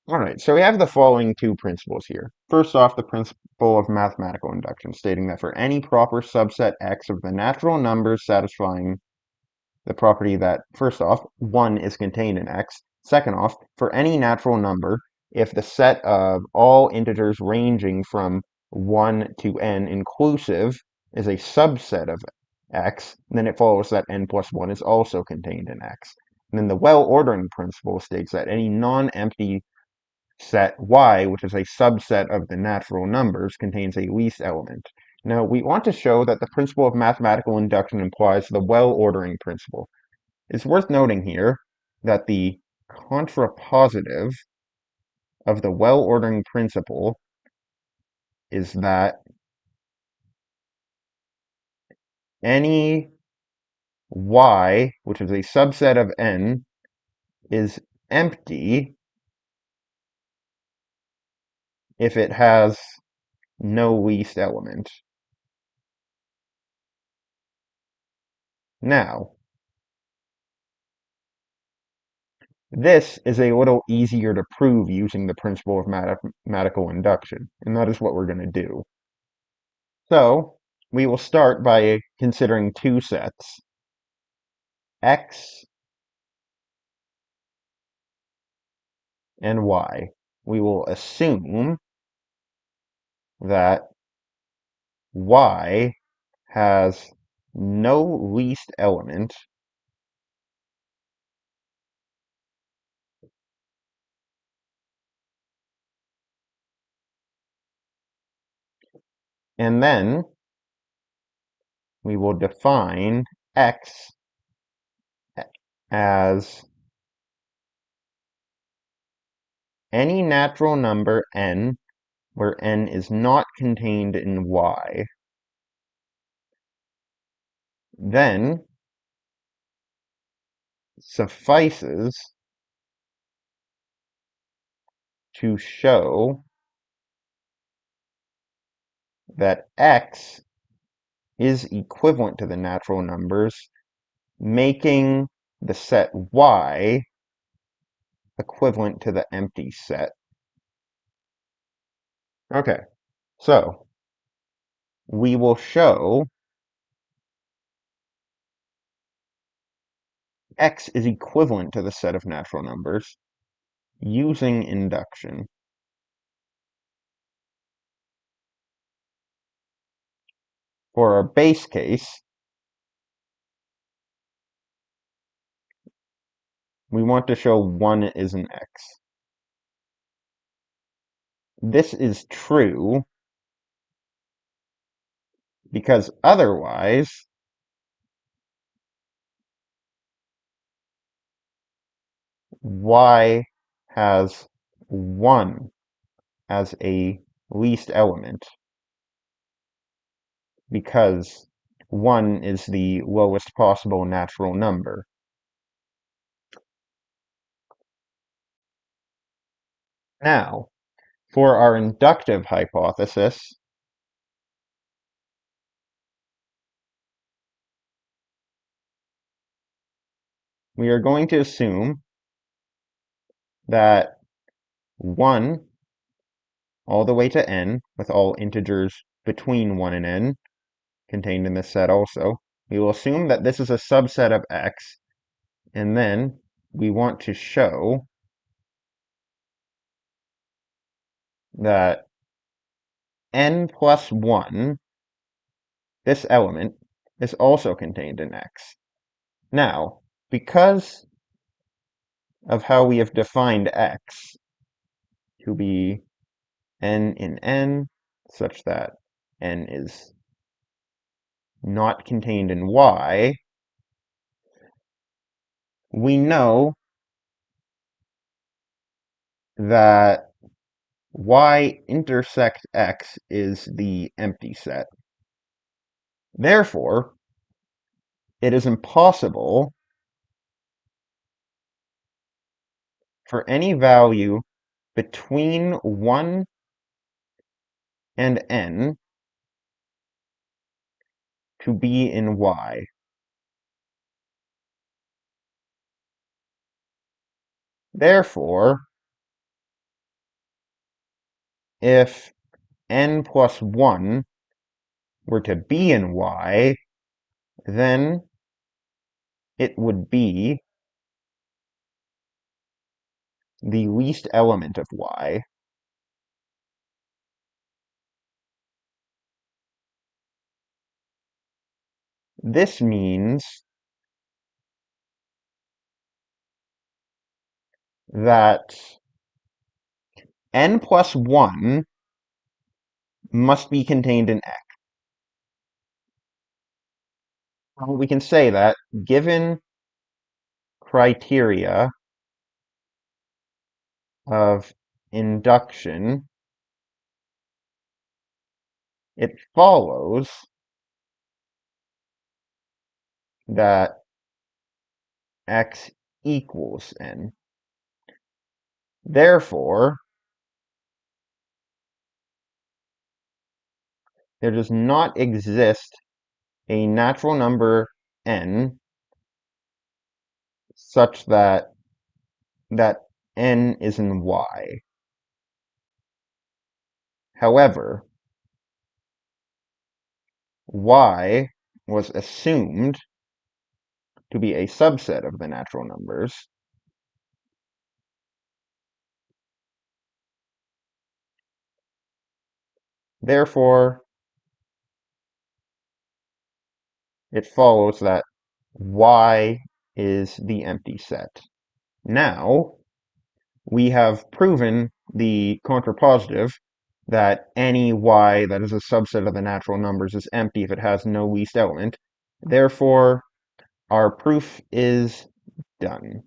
Alright, so we have the following two principles here. First off, the principle of mathematical induction, stating that for any proper subset X of the natural numbers satisfying the property that, first off, 1 is contained in X. Second off, for any natural number, if the set of all integers ranging from 1 to n inclusive is a subset of X, then it follows that n plus 1 is also contained in X. And then the well-ordering principle states that any non-empty set Y, which is a subset of the natural numbers, contains a least element. Now, we want to show that the principle of mathematical induction implies the well-ordering principle. It's worth noting here that the contrapositive of the well-ordering principle is that any Y, which is a subset of N, is empty if it has no least element. Now, this is a little easier to prove using the principle of mathematical induction, and that is what we're going to do. So, we will start by considering two sets, X and Y. We will assume that Y has no least element and then we will define X as any natural number n where n is not contained in Y. Then suffices to show that X is equivalent to the natural numbers, making the set Y equivalent to the empty set. Okay, so we will show X is equivalent to the set of natural numbers using induction. For our base case, we want to show 1 is an X. This is true because otherwise Y has 1 as a least element because 1 is the lowest possible natural number. Now, for our inductive hypothesis, we are going to assume that 1 all the way to n, with all integers between 1 and n, contained in this set also. We will assume that this is a subset of X, and then we want to show that n plus 1, this element, is also contained in X. Now, because of how we have defined X to be n in n, such that n is not contained in Y, we know that Y intersect X is the empty set. Therefore, it is impossible for any value between 1 and n to be in Y. Therefore, if n plus 1 were to be in Y, then it would be the least element of Y. This means that n plus 1 must be contained in X. We can say that given criteria of induction, it follows that X equals N. Therefore, there does not exist a natural number N such that N is in Y. However, Y was assumed to be a subset of the natural numbers. Therefore, it follows that Y is the empty set. Now, we have proven the contrapositive that any Y that is a subset of the natural numbers is empty if it has no least element. Therefore, our proof is done.